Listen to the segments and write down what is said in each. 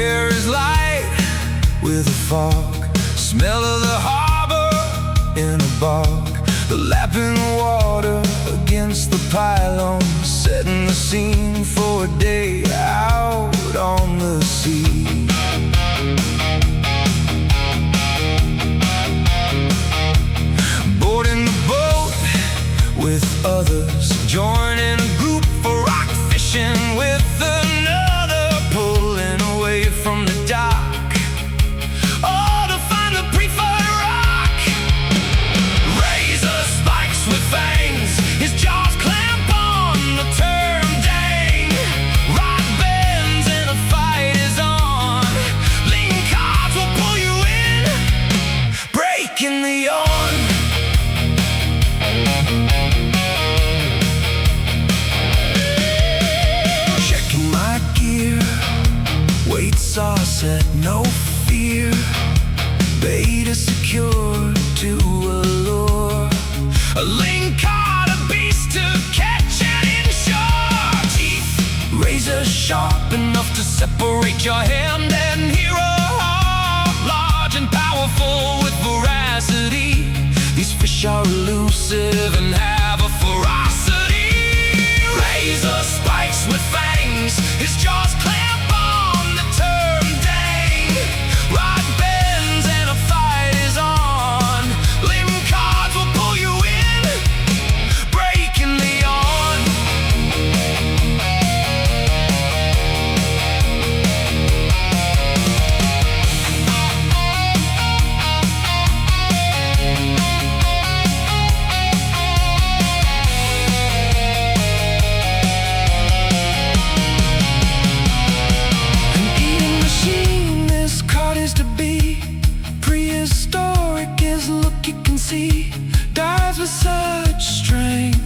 air is light with a fog, smell of the harbor in a bog, the lapping water against the pylon, setting the scene for a day out on the sea. Boarding the boat with others, joining a group for rock fishing with another, pulling away from the dock, all to find a preferred rock. Razor spikes with fangs, his jaws clamp on the term dang. Rod bends and a fight is on. Lingcod will pull you in, breaking the yarn. Weights are set, no fear. Bait is secured to a lure. A lingcod, a beast to catch and ensure. Teeth, razor sharp enough to separate your hand and hear a heart. Large and powerful with veracity. These fish are elusive and have a ferocity. Razor spikes with fangs, his jaws clamp. Dives with such strength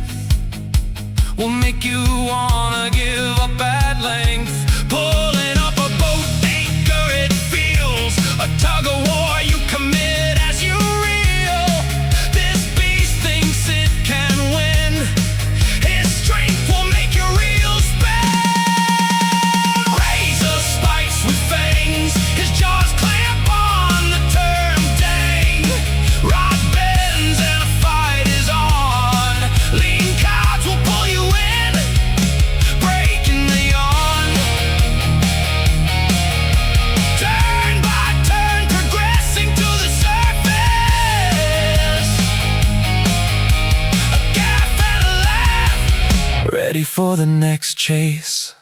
will make you wanna give up at length. Pulling up a boat anchor, it feels a tug of war you commit as you reel. This beast thinks it can win, his strength will make your reel spin. Razor spikes with fangs, his jaws clamp on the term dang. Rod ready for the next chase.